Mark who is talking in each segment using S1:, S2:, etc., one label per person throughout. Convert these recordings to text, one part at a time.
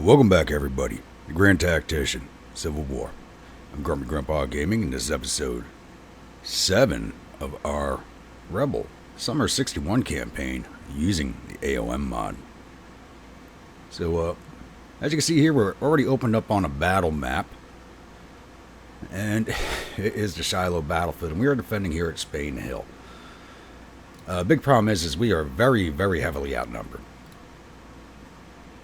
S1: Welcome back, everybody. The Grand Tactician, Civil War. I'm Grumpy Grandpa Gaming, and this is episode 7 of our Rebel Summer 61 campaign using the a.o.m mod. So, as you can see here, we're already opened up on a battle map. And it is the Shiloh battlefield, and we are defending here at Spain Hill. Big problem is we are very, very heavily outnumbered.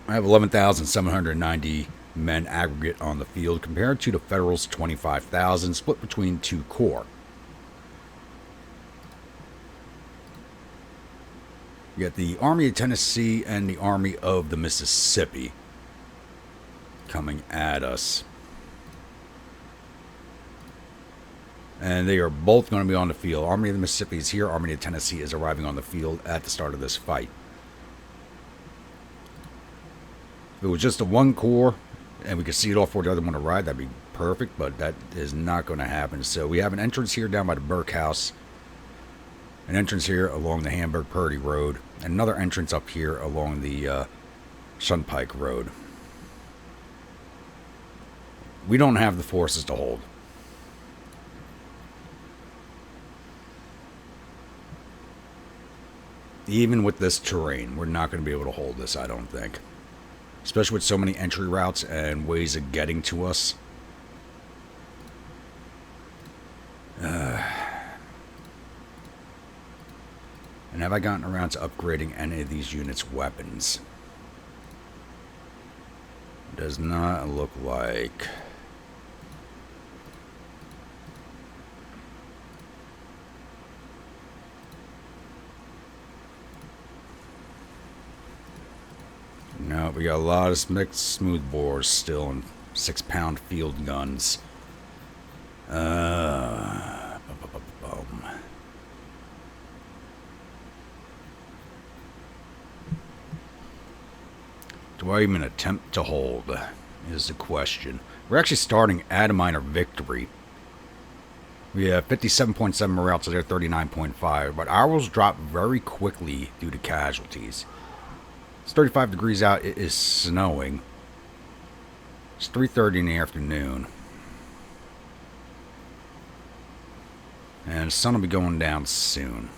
S1: I have 11,790 men aggregate on the field compared to the Federals' 25,000, split between two corps. You got the Army of Tennessee and the Army of the Mississippi coming at us. And they are both going to be on the field. Army of the Mississippi is here. Army of Tennessee is arriving on the field at the start of this fight. If it was just a one corps and we could see it all for the other one to ride, that'd be perfect, but that is not going to happen. So we have an entrance here down by the Burke House, an entrance here along the Hamburg-Purdy Road, and another entrance up here along the Shunpike Road. We don't have the forces to hold. Even with this terrain, we're not going to be able to hold this, I don't think. Especially with so many entry routes and ways of getting to us. And have I gotten around to upgrading any of these units' weapons? Does not look like. No, we got a lot of mixed smoothbores still and 6-pound field guns. Do I even attempt to hold is the question. We're actually starting at a minor victory. We have 57.7 morale to their 39.5, but ours drop very quickly due to casualties. It's 35 degrees out. It is snowing. It's 3:30 in the afternoon. And the sun will be going down soon.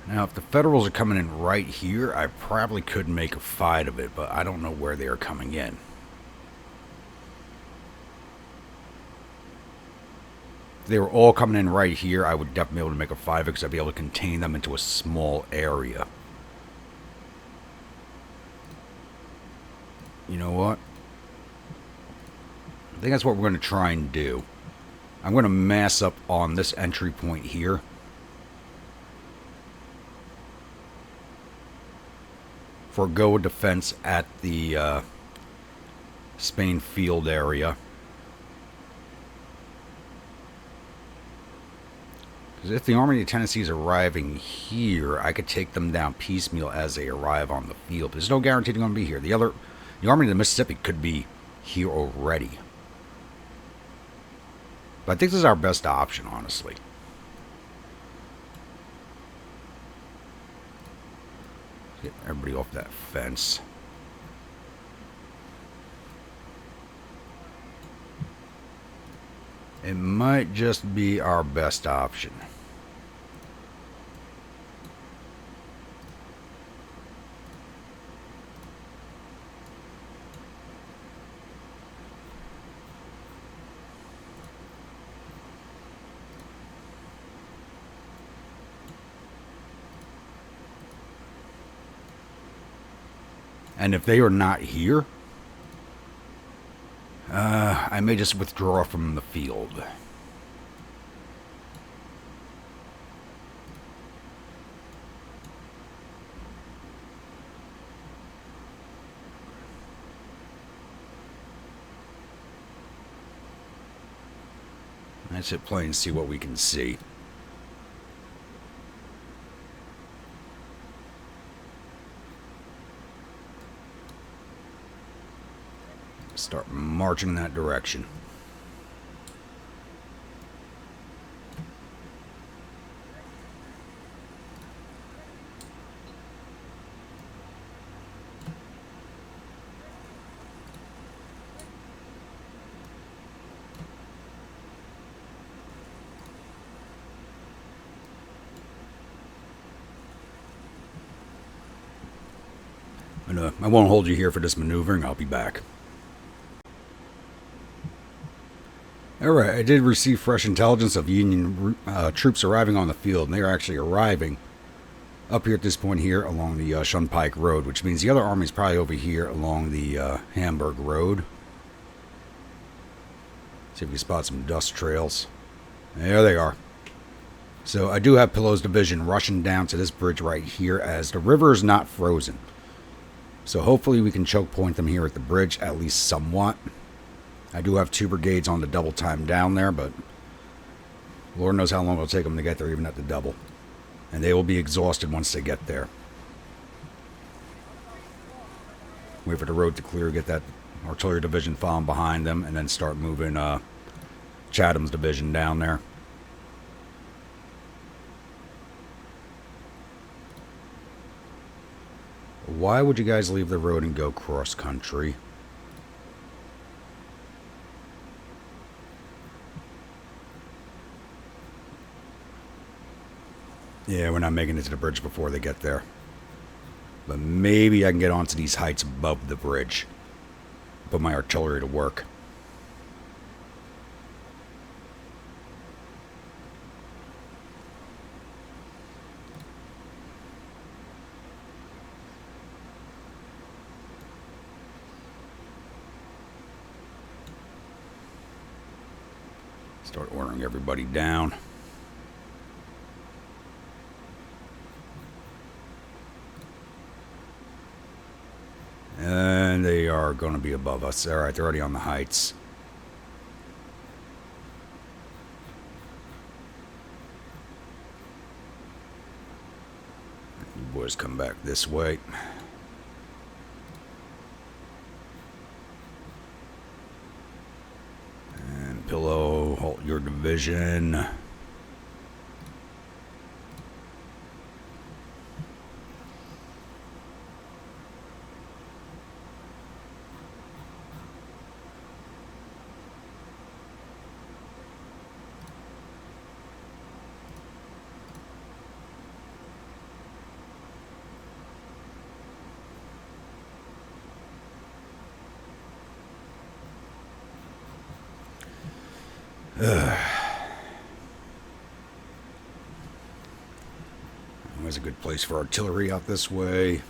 S1: Now, if the Federals are coming in right here, I probably could make a fight of it, but I don't know where they are coming in. If they were all coming in right here, I would definitely be able to make a fight because I'd be able to contain them into a small area. You know what? I think that's what we're going to try and do. I'm going to mass up on this entry point here. Forgo a defense at the Spain field area. Because if the Army of Tennessee is arriving here, I could take them down piecemeal as they arrive on the field. There's no guarantee they're going to be here. The Army of the Mississippi could be here already. But I think this is our best option, honestly. Get everybody off that fence. It might just be our best option. And if they are not here, I may just withdraw from the field. Let's hit play and see what we can see. Start marching in that direction. And I won't hold you here for this maneuvering. I'll be back. Alright, I did receive fresh intelligence of Union troops arriving on the field, and they are actually arriving up here at this point here along the Shunpike Road, which means the other army is probably over here along the Hamburg Road. See if we spot some dust trails. There they are. So I do have Pillow's division rushing down to this bridge right here as the river is not frozen. So hopefully we can choke point them here at the bridge, at least somewhat. I do have 2 brigades on the double time down there, but Lord knows how long it'll take them to get there, even at the double. And they will be exhausted once they get there. Wait for the road to clear, get that artillery division following behind them, and then start moving Chatham's division down there. Why would you guys leave the road and go cross country? Yeah, we're not making it to the bridge before they get there. But maybe I can get onto these heights above the bridge. Put my artillery to work. Start ordering everybody down. And they are going to be above us. Alright, they're already on the heights. You boys come back this way. And Pillow, halt your division. There's a good place for artillery out this way.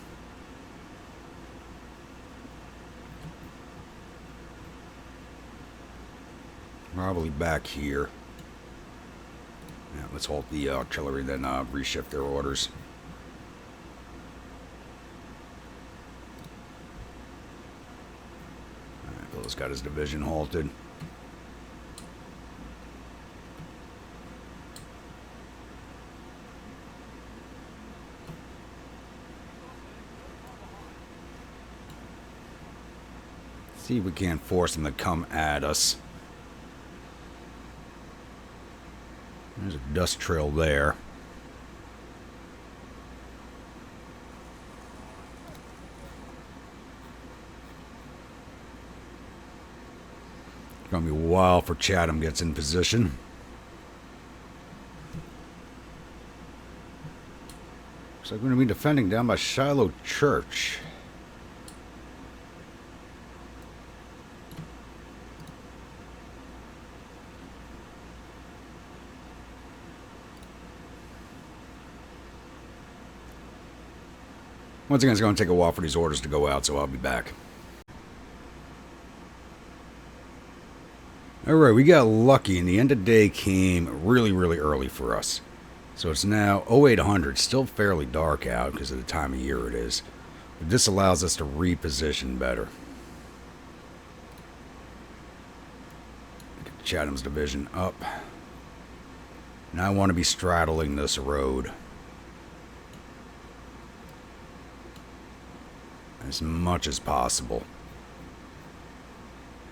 S1: Probably back here. Yeah, let's halt the artillery, then reshift their orders. Alright, Bill's got his division halted. See if we can't force them to come at us. There's a dust trail there. It's going to be a while for Chatham gets in position. Looks like we're going to be defending down by Shiloh Church. Once again, it's going to take a while for these orders to go out, so I'll be back. Alright, we got lucky, and the end of the day came really, really early for us. So it's now 0800, still fairly dark out because of the time of year it is. But this allows us to reposition better. Get Chatham's division up. Now I want to be straddling this road as much as possible,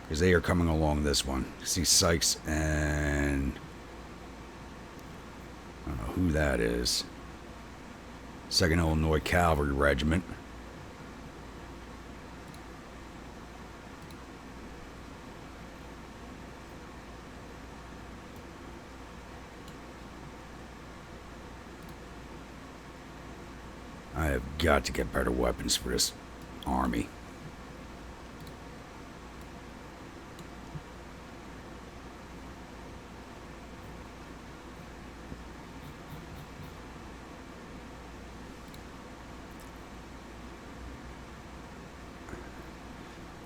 S1: because they are coming along this one. See Sykes and I don't know who that is. 2nd Illinois Cavalry Regiment. I have got to get better weapons for this army.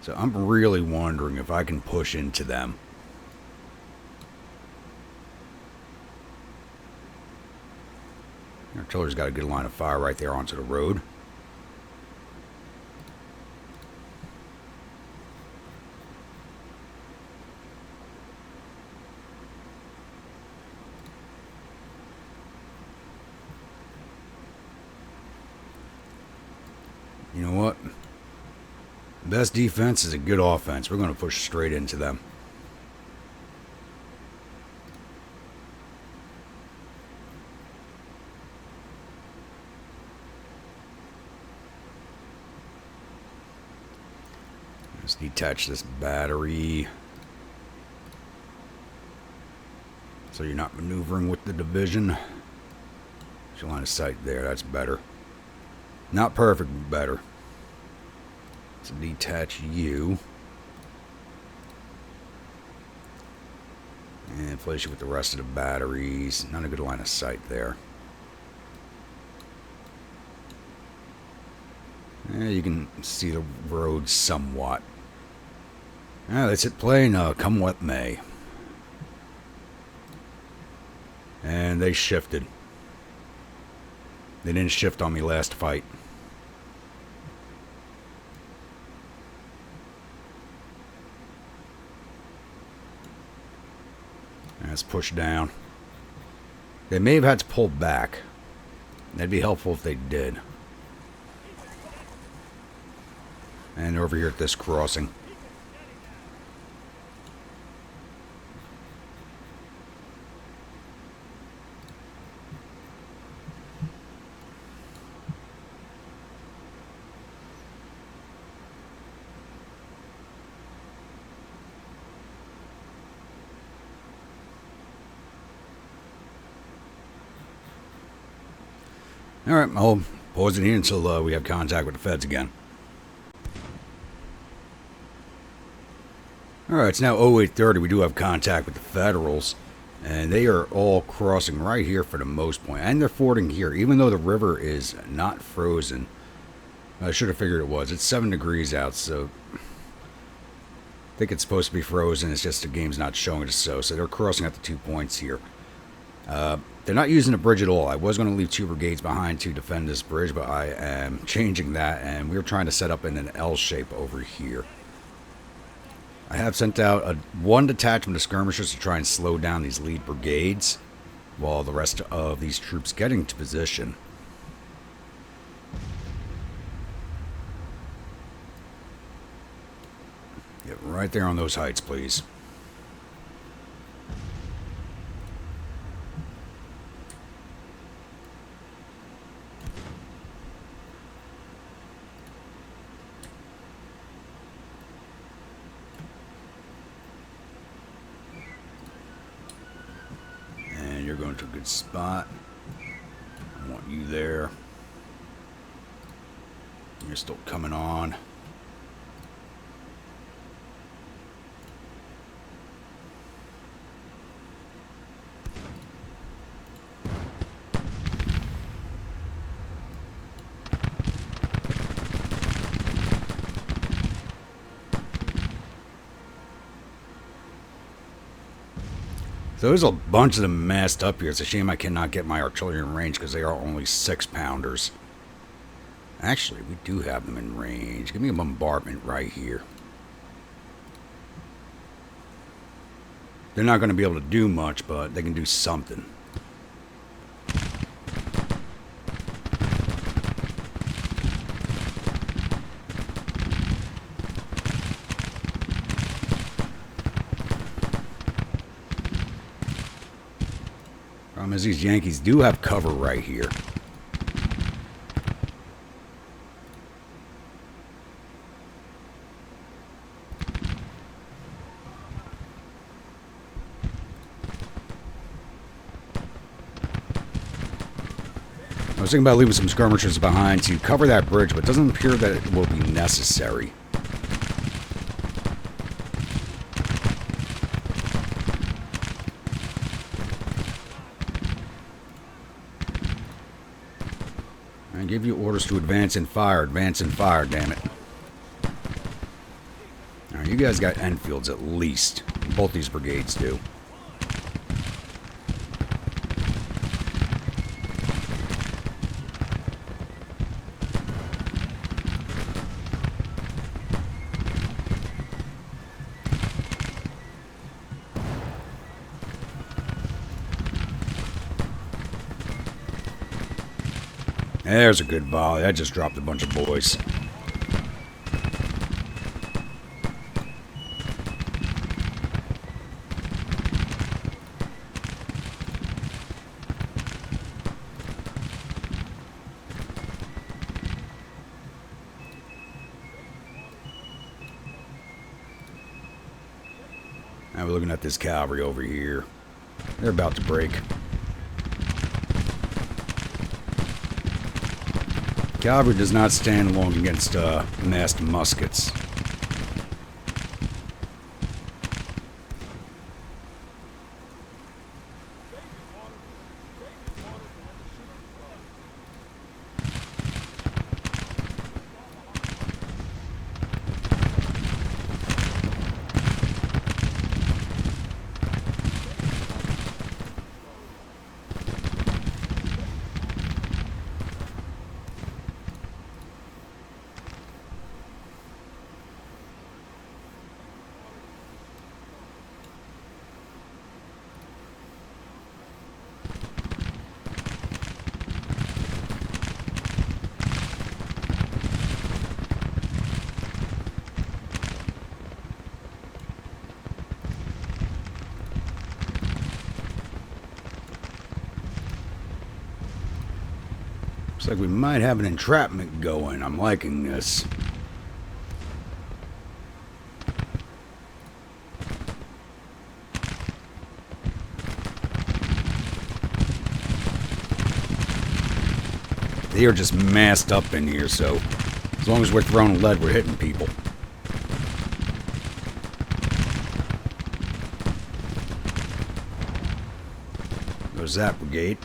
S1: So I'm really wondering if I can push into them. Artillery's got a good line of fire right there onto the road. You know what? Best defense is a good offense. We're going to push straight into them. Let's detach this battery. So you're not maneuvering with the division. Get your line of sight there. That's better. Not perfect, but better. So detach you. And place you with the rest of the batteries. Not a good line of sight there. Yeah, you can see the road somewhat. Yeah, that's it playing come what may. And they shifted. They didn't shift on me last fight. Let's push down. They may have had to pull back. That'd be helpful if they did. And over here at this crossing. Alright, I'll pause it here until we have contact with the feds again. Alright, it's now 0830. We do have contact with the Federals. And they are all crossing right here for the most point. And they're fording here, even though the river is not frozen. I should have figured it was. It's 7 degrees out, so I think it's supposed to be frozen. It's just the game's not showing it so. So they're crossing at the 2 points here. They're not using the bridge at all. I was going to leave 2 brigades behind to defend this bridge, but I am changing that, and we're trying to set up in an L shape over here. I have sent out one detachment of skirmishers to try and slow down these lead brigades, while the rest of these troops get into position. Get right there on those heights, please. You're going to a good spot. I want you there. You're still coming on. So there's a bunch of them massed up here. It's a shame I cannot get my artillery in range because they are only 6-pounders. Actually, we do have them in range. Give me a bombardment right here. They're not going to be able to do much, but they can do something. Problem is, these Yankees do have cover right here. was thinking about leaving some skirmishers behind to cover that bridge, but it doesn't appear that it will be necessary. I give you orders to advance and fire, damn it. Alright, you guys got Enfields at least. Both these brigades do. There's a good volley. I just dropped a bunch of boys. Now we're looking at this cavalry over here. They're about to break. Cavalry does not stand long against massed muskets. Looks like we might have an entrapment going. I'm liking this. They are just massed up in here, so as long as we're throwing lead, we're hitting people. There's that brigade.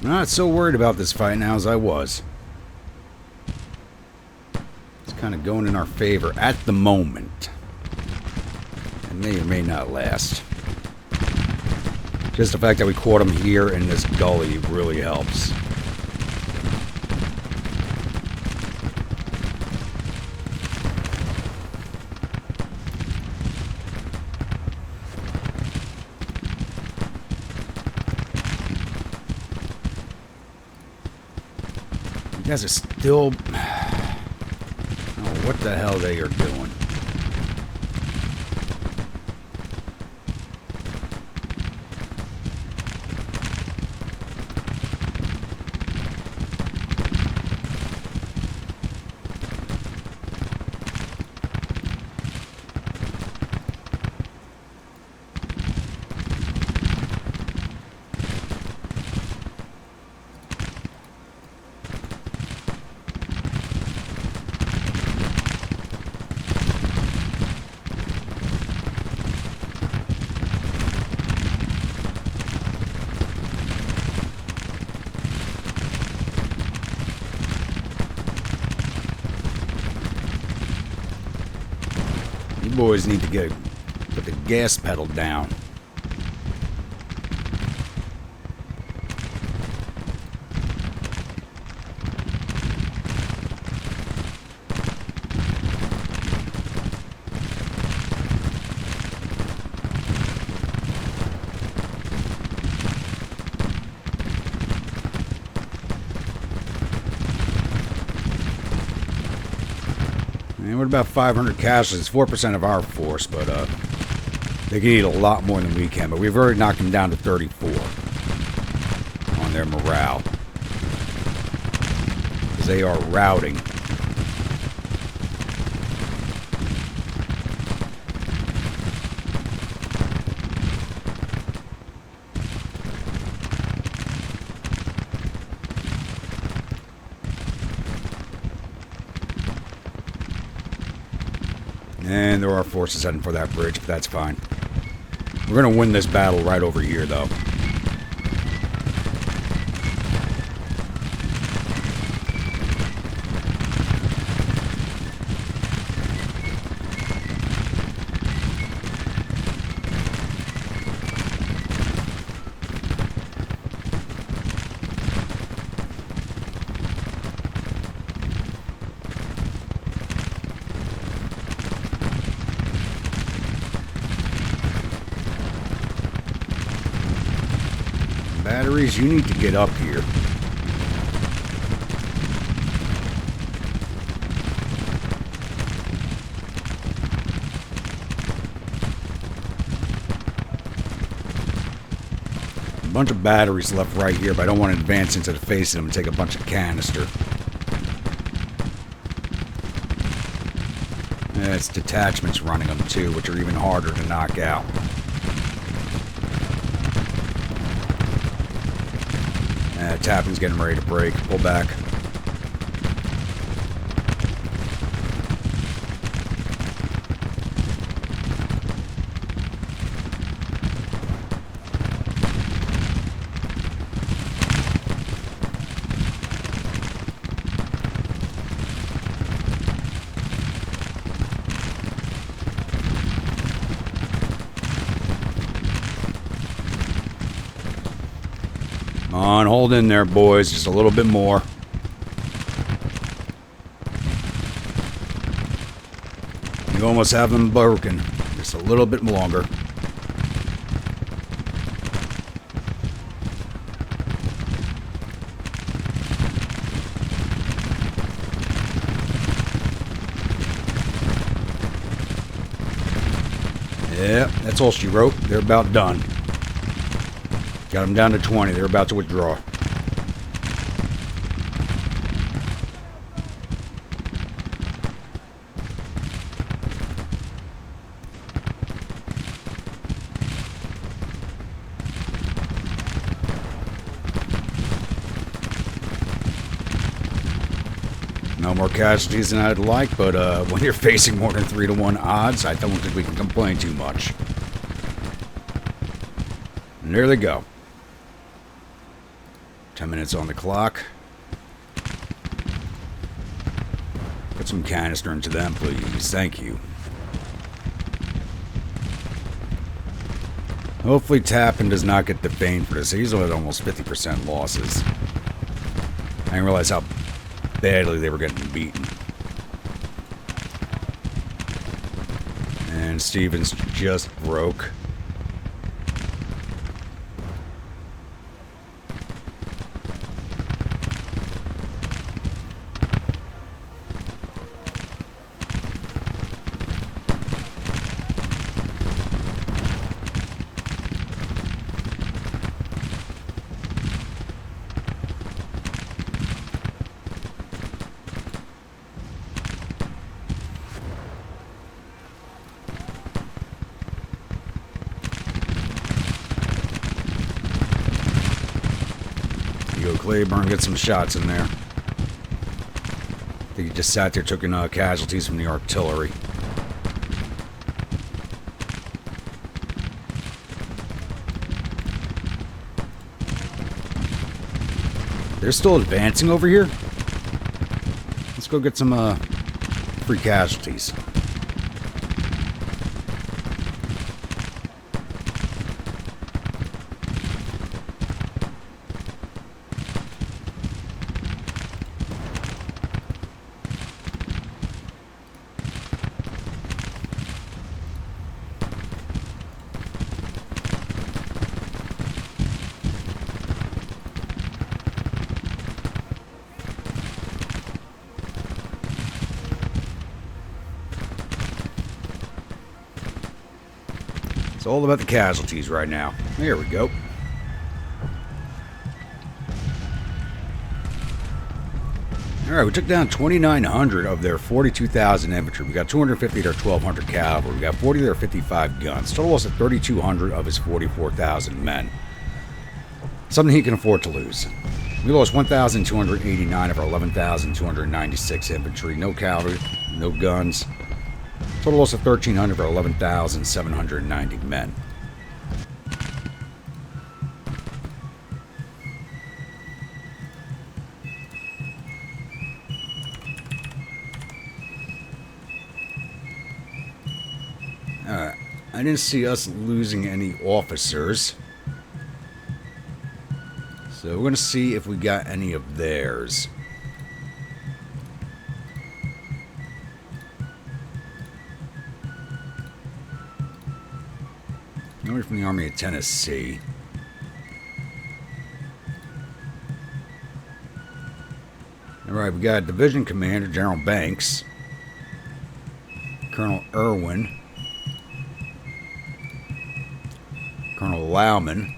S1: Not so worried about this fight now as I was. It's kind of going in our favor at the moment. It may or may not last. Just the fact that we caught him here in this gully really helps. You guys are still... Oh, what the hell they are doing? You boys need to put the gas pedal down. And we're about 500 casualties, 4% of our force, but they can eat a lot more than we can. But we've already knocked them down to 34 on their morale. Because they are routing. And there are forces heading for that bridge, but that's fine. We're going to win this battle right over here, though. Batteries, you need to get up here. A bunch of batteries left right here, but I don't want to advance into the face of them and take a bunch of canister. Yeah, it's detachments running them too, which are even harder to knock out. Tapping's getting ready to break. Pull back. Come on, hold in there, boys. Just a little bit more. You almost have them broken. Just a little bit longer. Yeah, that's all she wrote. They're about done. Got them down to 20. They're about to withdraw. No more casualties than I'd like, but when you're facing more than 3-to-1 odds, I don't think we can complain too much. And there they go. 10 minutes on the clock. Put some canister into them, please. Thank you. Hopefully Tappan does not get defamed for this. He's at almost 50% losses. I didn't realize how badly they were getting beaten. And Stevens just broke. Claiborne, get some shots in there. I think he just sat there taking casualties from the artillery. They're still advancing over here? Let's go get some free casualties. It's all about the casualties right now. There we go. Alright, we took down 2,900 of their 42,000 infantry. We got 250 of their 1,200 cavalry. We got 40 of their 55 guns. Total loss of 3,200 of his 44,000 men. Something he can afford to lose. We lost 1,289 of our 11,296 infantry. No cavalry, no guns. Total loss of 1,300 for 11,790 men. Alright, I didn't see us losing any officers. So we're going to see if we got any of theirs. Only from the Army of Tennessee. Alright, we got Division Commander General Banks, Colonel Irwin, Colonel Lauman,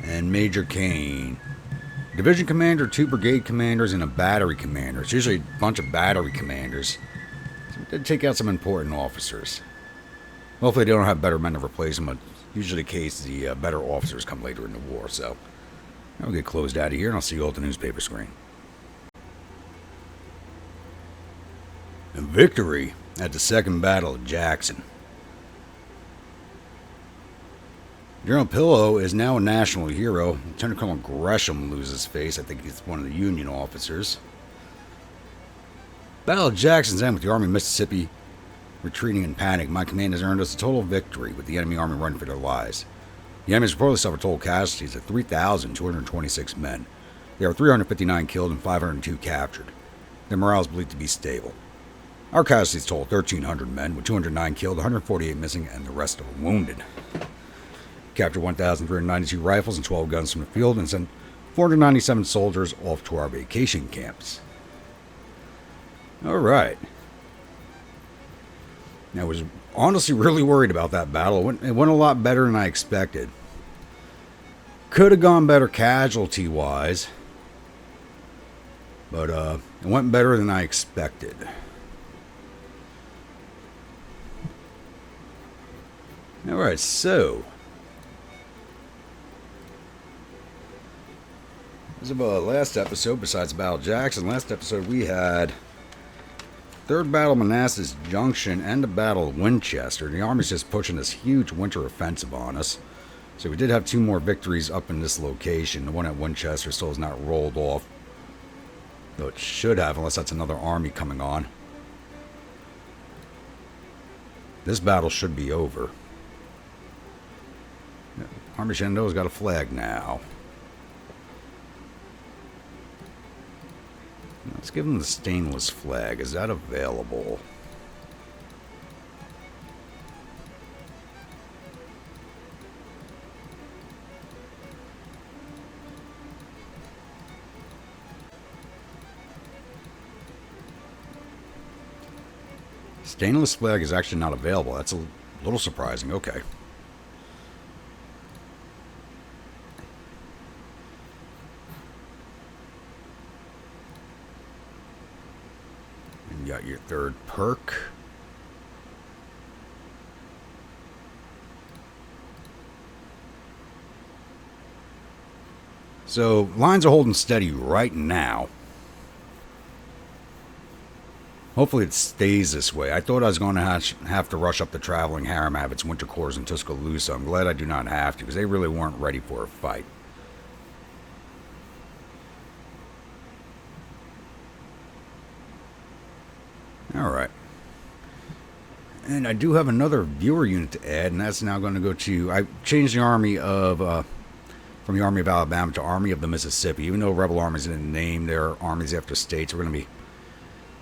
S1: and Major Kane. Division Commander, 2 Brigade Commanders, and a Battery Commander. It's usually a bunch of Battery Commanders. So we did take out some important officers. Hopefully they don't have better men to replace them, but usually the case, the better officers come later in the war. So I'll get closed out of here, and I'll see you all at the newspaper screen. And victory at the Second Battle of Jackson. General Pillow is now a national hero. Lieutenant Colonel Gresham loses his face. I think he's one of the Union officers. Battle of Jackson's end with the Army of Mississippi retreating in panic. My command has earned us a total victory with the enemy army running for their lives. The enemy has reportedly suffered total casualties of 3,226 men. There are 359 killed and 502 captured. Their morale is believed to be stable. Our casualties total 1,300 men, with 209 killed, 148 missing, and the rest are wounded. Captured 1,392 rifles and 12 guns from the field and sent 497 soldiers off to our vacation camps. Alright. I was honestly really worried about that battle. It went a lot better than I expected. Could have gone better casualty-wise. But it went better than I expected. Alright, so as of last episode, besides Battle of Jackson, last episode we had Third Battle of Manassas Junction and the Battle of Winchester. The Army's just pushing this huge winter offensive on us. So we did have 2 more victories up in this location. The one at Winchester still has not rolled off. Though it should have, unless that's another army coming on. This battle should be over. Army Shenandoah's got a flag now. Let's give them the stainless flag. Is that available? Stainless flag is actually not available. That's a little surprising. Okay. You got your third perk. So, lines are holding steady right now. Hopefully it stays this way. I thought I was going to have to rush up the traveling harem, have its winter quarters in Tuscaloosa. I'm glad I do not have to, because they really weren't ready for a fight. Alright. And I do have another viewer unit to add, and that's now going to go to... I changed the army of... from the Army of Alabama to Army of the Mississippi. Even though rebel armies didn't name their armies after states, we're going to be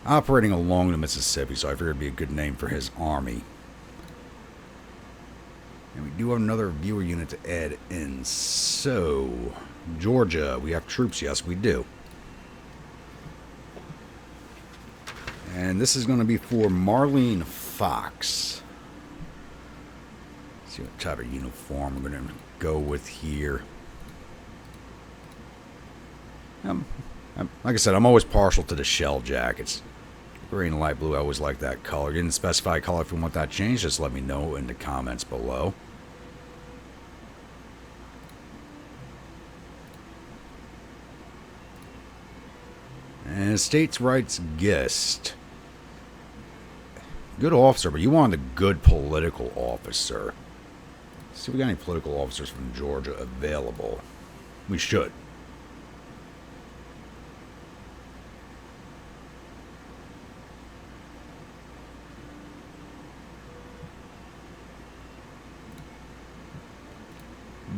S1: operating along the Mississippi, so I figured it'd be a good name for his army. And we do have another viewer unit to add in. So, Georgia, we have troops. Yes, we do. And this is going to be for Marlene Fox. Let's see what type of uniform we're going to go with here. Like I said, I'm always partial to the shell jackets. Gray and light blue, I always like that color. You didn't specify a color. If you want that changed, just let me know in the comments below. And states' rights guest. Good officer, but you want a good political officer. Let's see if we got any political officers from Georgia available. We should.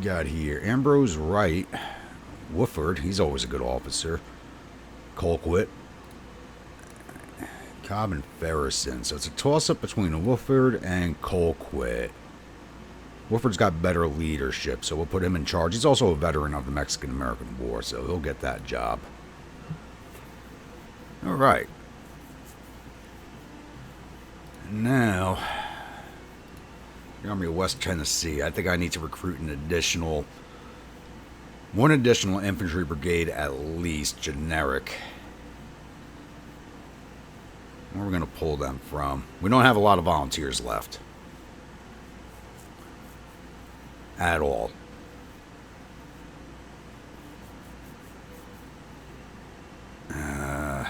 S1: Got here Ambrose Wright, Wooford, he's always a good officer. Colquitt, Cobb, and Ferrison. So it's a toss-up between Wooford and Colquitt. Wooford's got better leadership, so we'll put him in charge. He's also a veteran of the Mexican-American War, so he'll get that job. All right. Now, the Army of West Tennessee. I think I need to recruit one additional infantry brigade at least, generic. Where are we going to pull them from? We don't have a lot of volunteers left. At all. I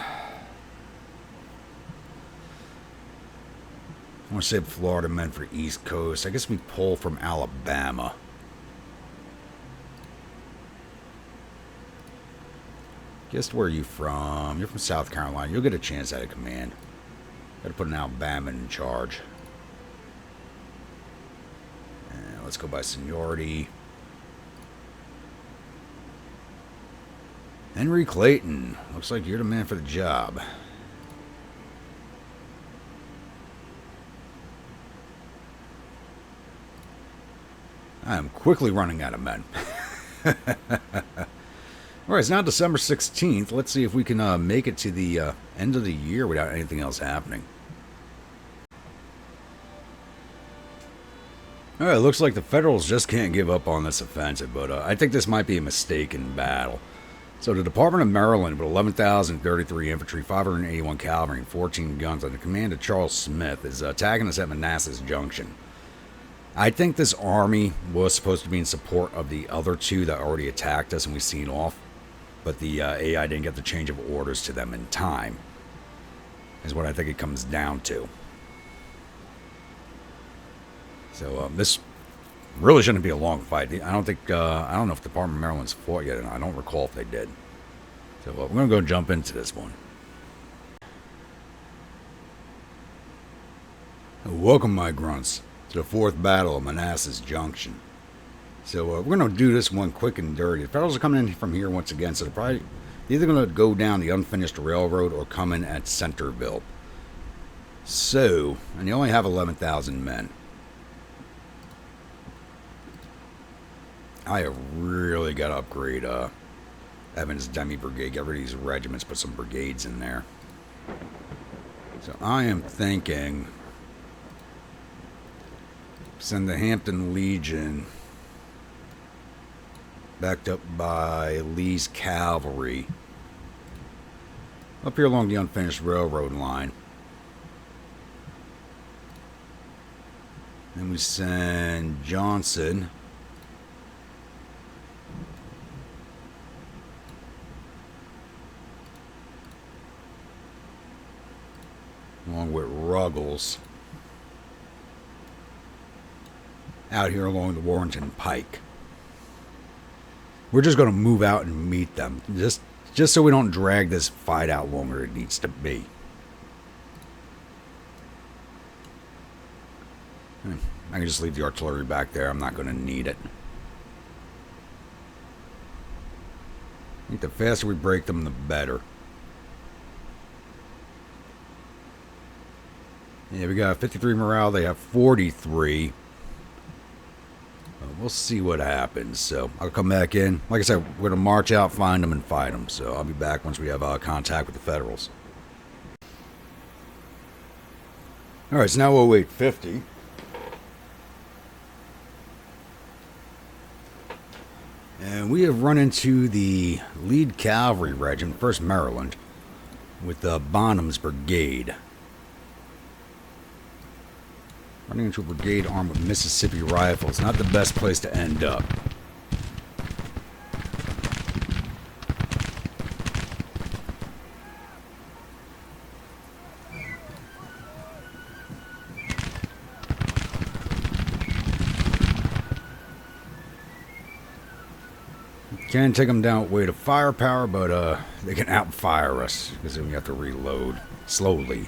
S1: want to save Florida men for East Coast. I guess we pull from Alabama. Guess where are you from? You're from South Carolina. You'll get a chance at a command. Got to put an Alabama in charge. And let's go by seniority. Henry Clayton. Looks like you're the man for the job. I am quickly running out of men. Alright, it's now December 16th. Let's see if we can make it to the end of the year without anything else happening. Alright, looks like the Federals just can't give up on this offensive, but I think this might be a mistaken battle. So the Department of Maryland, with 11,033 infantry, 581 cavalry, and 14 guns under the command of Charles Smith, is attacking us at Manassas Junction. I think this army was supposed to be in support of the other two that already attacked us and we seen off. But the AI didn't get the change of orders to them in time. Is what I think it comes down to. So this really shouldn't be a long fight. I don't know if the Department of Maryland's fought yet, and I don't recall if they did. So we're going to go jump into this one. Welcome, my grunts, to the fourth battle of Manassas Junction. So we're going to do this one quick and dirty. The Federals are coming in from here once again, so they're either going to go down the unfinished railroad or come in at Centerville. So, and you only have 11,000 men. I have really got to upgrade Evans Demi Brigade. Get rid of these regiments, put some brigades in there. So I am thinking send the Hampton Legion backed up by Lee's cavalry up here along the unfinished railroad line. Then we send Johnson along with Ruggles out here along the Warrenton Pike. We're just going to move out and meet them, just so we don't drag this fight out longer than it needs to be. I can just leave the artillery back there. I'm not going to need it. I think the faster we break them, the better. Yeah, we got 53 morale. They have 43. We'll see what happens. So I'll come back in. Like I said, we're going to march out, find them, and fight them. So I'll be back once we have contact with the Federals. All right, it's now 0850. And we have run into the lead cavalry regiment, 1st Maryland, with Bonham's brigade. Running into a brigade armed with Mississippi rifles. Not the best place to end up. Can take them down with weight of firepower, but they can outfire us because then we have to reload slowly.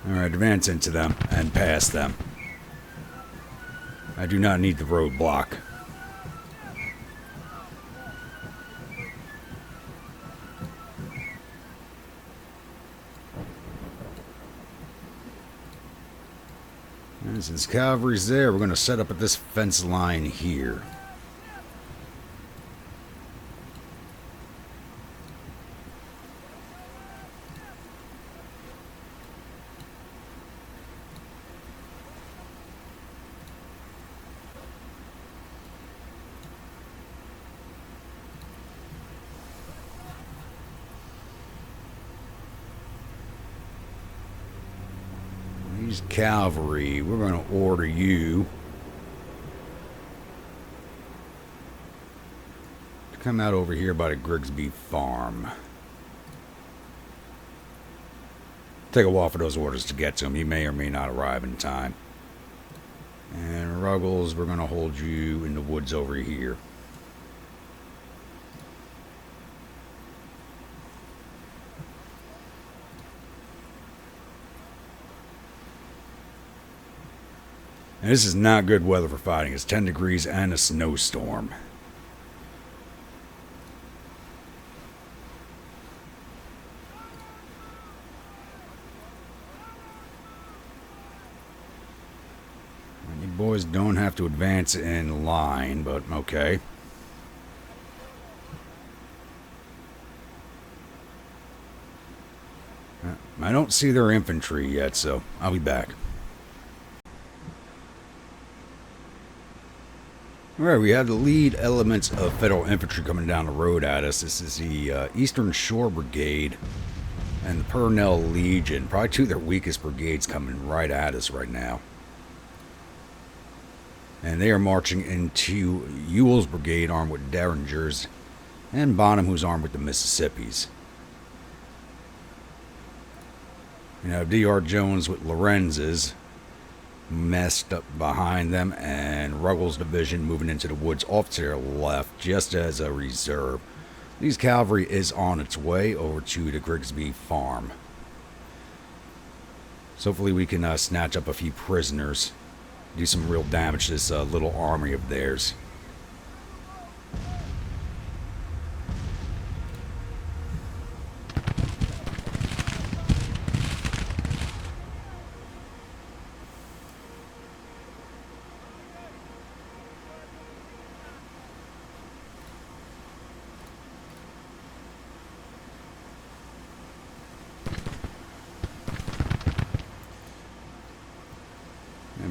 S1: Alright, advance into them and pass them. I do not need the roadblock. And since cavalry's there, we're going to set up at this fence line here. Cavalry, we're going to order you to come out over here by the Grigsby farm. Take a while for those orders to get to him. He may or may not arrive in time. And Ruggles, we're going to hold you in the woods over here. And this is not good weather for fighting. It's 10 degrees and a snowstorm. You boys don't have to advance in line, but okay. I don't see their infantry yet, so I'll be back. Alright, we have the lead elements of Federal infantry coming down the road at us. This is the Eastern Shore Brigade and the Purnell Legion. Probably two of their weakest brigades coming right at us right now. And they are marching into Ewell's brigade armed with Derringers and Bonham, who's armed with the Mississippis. You have D.R. Jones with Lorenz's messed up behind them, and Ruggles' division moving into the woods off to their left just as a reserve. Lee's cavalry is on its way over to the Grigsby farm. So hopefully we can snatch up a few prisoners, do some real damage to this little army of theirs.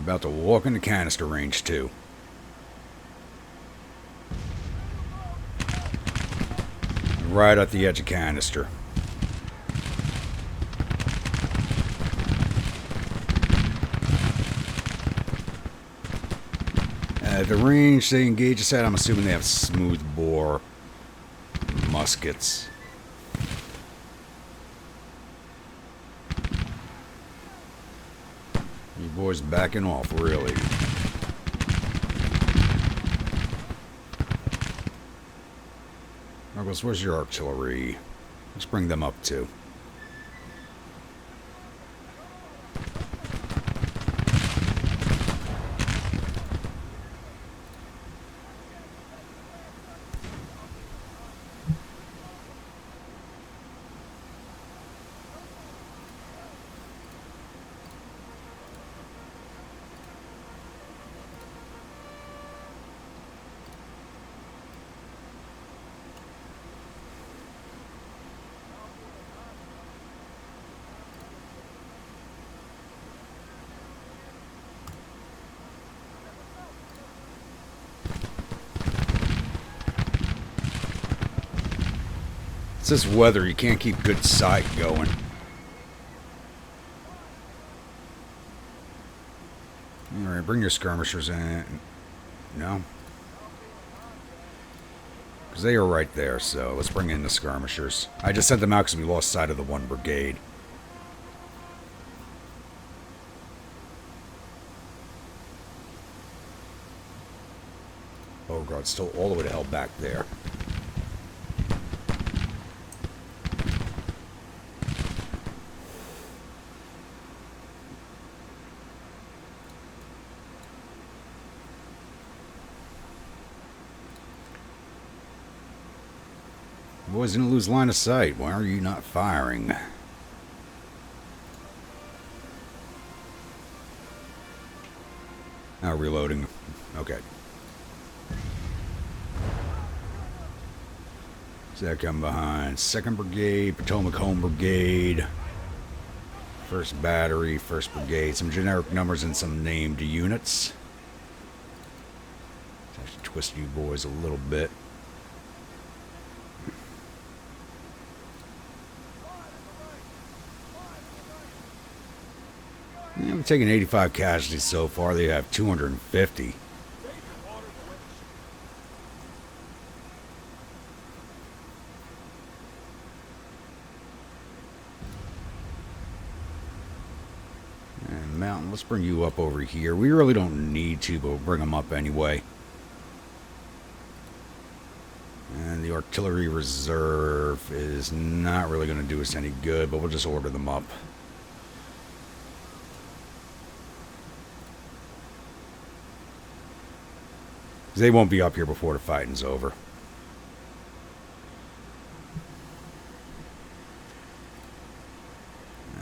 S1: About to walk into canister range too. Right at the edge of canister. At the range they engage us at, I'm assuming they have smooth bore muskets. You boys backing off, really. Ruggles, where's your artillery? Let's bring them up too. It's this weather, you can't keep good sight going. Alright, bring your skirmishers in. No? Because they are right there, so let's bring in the skirmishers. I just sent them out because we lost sight of the one brigade. Oh god, still all the way to hell back there. Boys didn't lose line of sight. Why are you not firing? Now reloading. Okay. Second behind. 2nd Brigade, Potomac Home Brigade. 1st Battery, 1st Brigade. Some generic numbers and some named units. Let's actually twist you boys a little bit. Yeah, we've taken 85 casualties so far. They have 250. And Mountain, let's bring you up over here. We really don't need to, but we'll bring them up anyway. And the artillery reserve is not really going to do us any good, but we'll just order them up. They won't be up here before the fighting's over.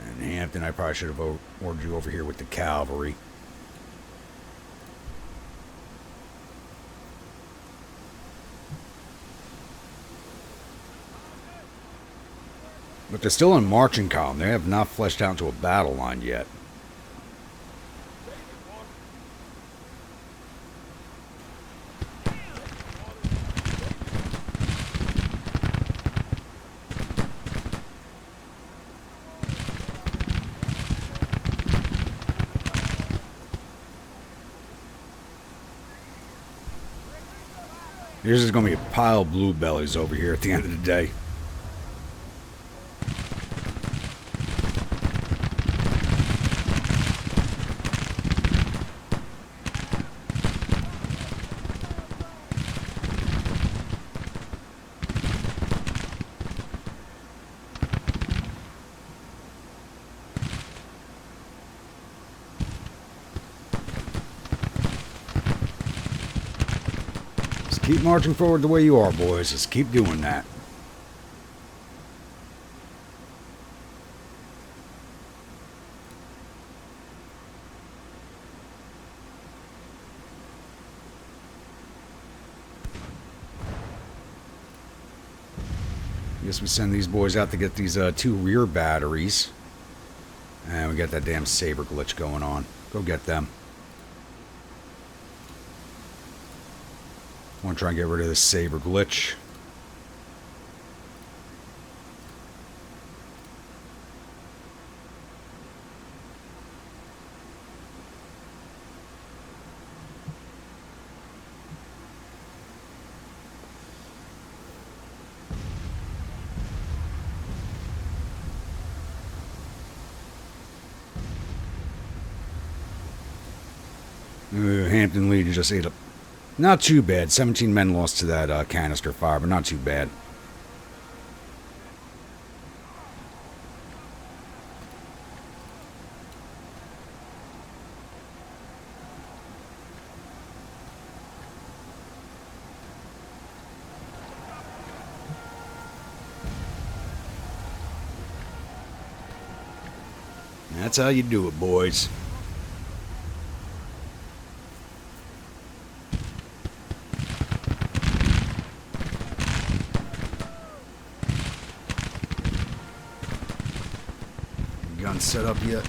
S1: And Hampton, I probably should have ordered you over here with the cavalry. But they're still in marching column. They have not fleshed out into a battle line yet. There's just going to be a pile of blue bellies over here at the end of the day. Keep marching forward the way you are, boys. Just keep doing that. I guess we send these boys out to get these 2 rear batteries. And we got that damn saber glitch going on. Go get them. I want to try and get rid of this saber glitch. Hampton Legion just ate up. Not too bad. 17 men lost to that canister fire, but not too bad. That's how you do it, boys. Gun set up yet?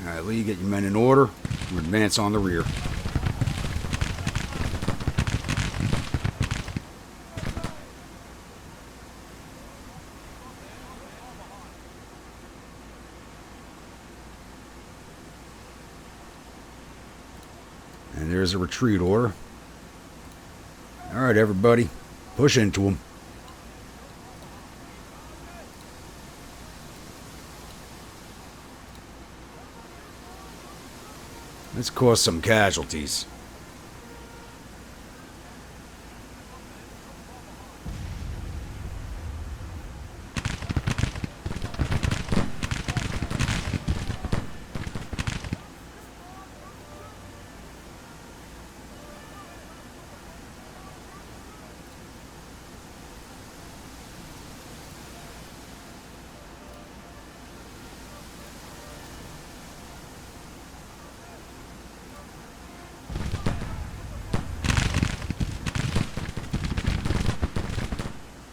S1: Alright, Lee, get your men in order. We'll advance on the rear. And there's a retreat order. Alright, everybody, push into them. Let's cause some casualties.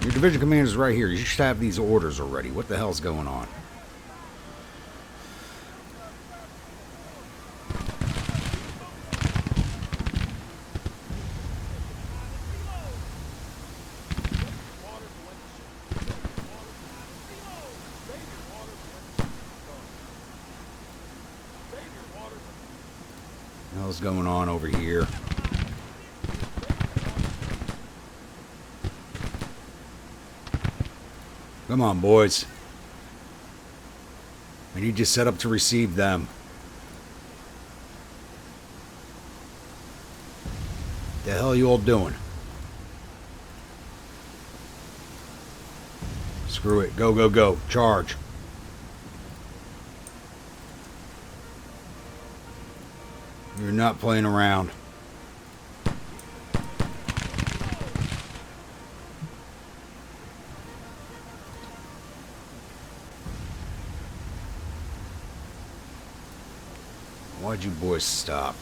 S1: Your division commander's right here. You should have these orders already. What the hell's going on? What the hell's going on over here? Come on, boys. We need you set up to receive them. The hell are you all doing? Screw it. Go, go, go. Charge. You're not playing around. Why'd you boys stop?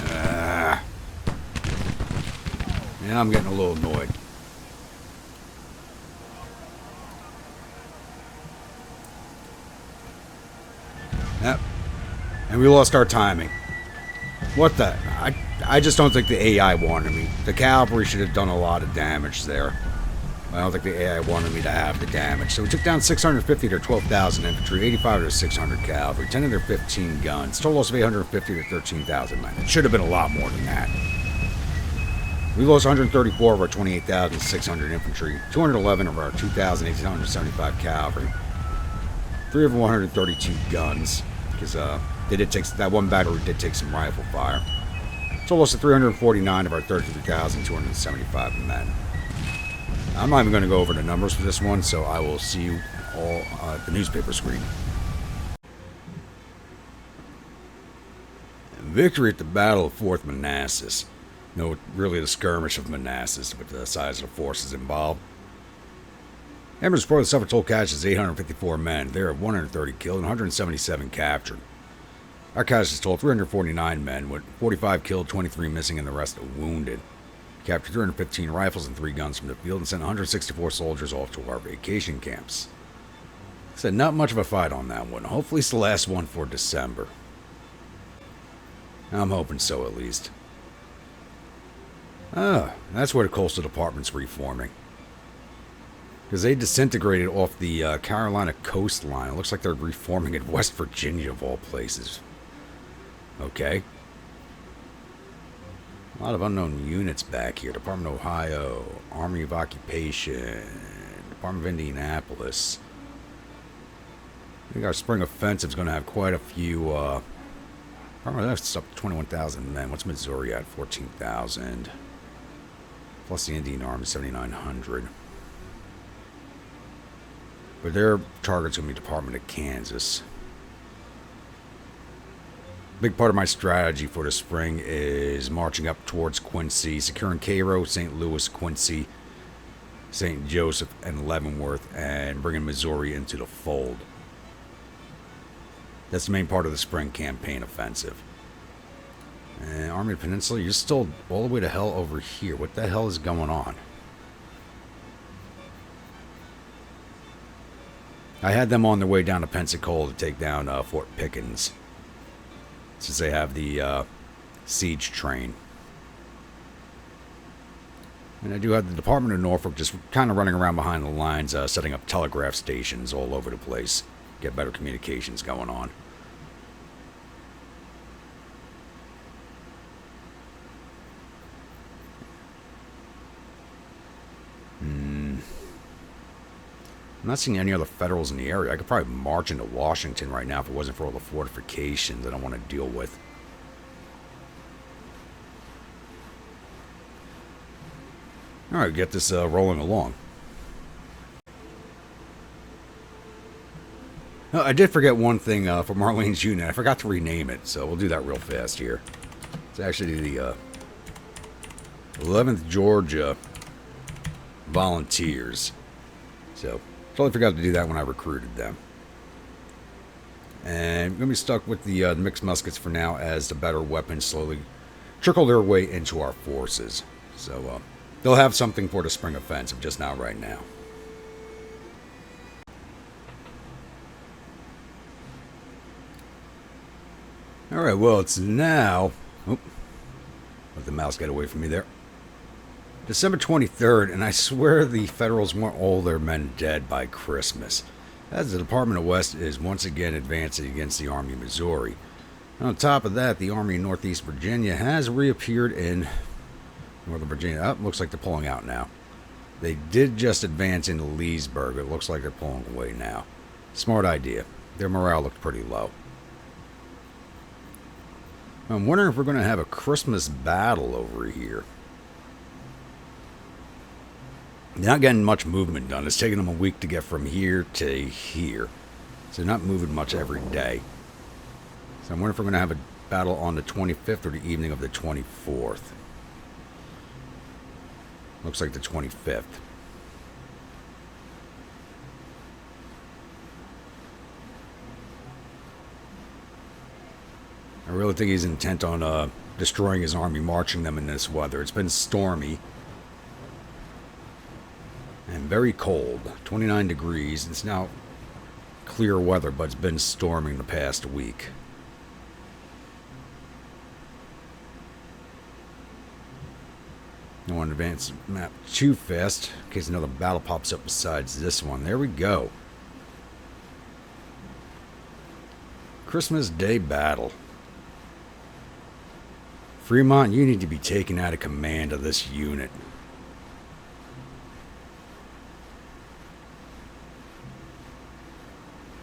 S1: Yeah, I'm getting a little annoyed. Yep. And we lost our timing. What the? I just don't think the AI wanted me. The cavalry should have done a lot of damage there. I don't think the AI wanted me to have the damage. So we took down 650 to 12,000 infantry, 85 to 600 cavalry, 10 to their 15 guns, total loss of 850 to 13,000 men. It should have been a lot more than that. We lost 134 of our 28,600 infantry, 211 of our 2,875 cavalry, 3 of 132 guns, because they did take, that one battery did take some rifle fire. Total loss of 349 of our 33,275 men. I'm not even going to go over the numbers for this one, so I will see you all at the newspaper screen. Victory at the Battle of Fort Manassas. No, really the skirmish of Manassas, with the size of the forces involved. Embers report the suffered total casualties 854 men. There are 130 killed and 177 captured. Our casualties total 349 men, with 45 killed, 23 missing, and the rest wounded. Captured 315 rifles and 3 guns from the field and sent 164 soldiers off to our vacation camps. Said not much of a fight on that one. Hopefully it's the last one for December. I'm hoping so, at least. That's where the coastal department's reforming. Because they disintegrated off the Carolina coastline. It looks like they're reforming at West Virginia, of all places. Okay. A lot of unknown units back here. Department of Ohio, Army of Occupation, Department of Indianapolis. I think our spring offensive is going to have quite a few. That's up to 21,000 men. What's Missouri at? 14,000. Plus the Indian Army, 7,900. But their target's going to be Department of Kansas. Big part of my strategy for the spring is marching up towards Quincy, securing Cairo, St. Louis, Quincy, St. Joseph, and Leavenworth, and bringing Missouri into the fold. That's the main part of the spring campaign offensive. And Army Peninsula, you're still all the way to hell over here. What the hell is going on? I had them on their way down to Pensacola to take down Fort Pickens, since they have the siege train. And I do have the Department of Norfolk just kind of running around behind the lines, setting up telegraph stations all over the place. Get better communications going on. I'm not seeing any other Federals in the area. I could probably march into Washington right now if it wasn't for all the fortifications that I want to deal with. Alright, get this rolling along. I did forget one thing for Marlene's unit. I forgot to rename it, so we'll do that real fast here. It's actually the 11th Georgia Volunteers. So, totally forgot to do that when I recruited them. And I'm going to be stuck with the mixed muskets for now, as the better weapons slowly trickle their way into our forces. So, they'll have something for the spring offensive, just not right now. Alright, well, it's now... Oh, let the mouse get away from me there. December 23rd, and I swear the Federals want all their men dead by Christmas, as the Department of West is once again advancing against the Army of Missouri. And on top of that, the Army of Northeast Virginia has reappeared in Northern Virginia. Oh, looks like they're pulling out now. They did just advance into Leesburg. It looks like they're pulling away now. Smart idea. Their morale looked pretty low. I'm wondering if we're going to have a Christmas battle over here. They're not getting much movement done. It's taking them a week to get from here to here. So they're not moving much every day. So I'm wondering if we're going to have a battle on the 25th or the evening of the 24th. Looks like the 25th. I really think he's intent on destroying his army, marching them in this weather. It's been stormy and very cold, 29 degrees. It's now clear weather, but it's been storming the past week. Don't want to advance the map too fast in case another battle pops up besides this one. There we go. Christmas Day battle. Fremont, you need to be taken out of command of this unit.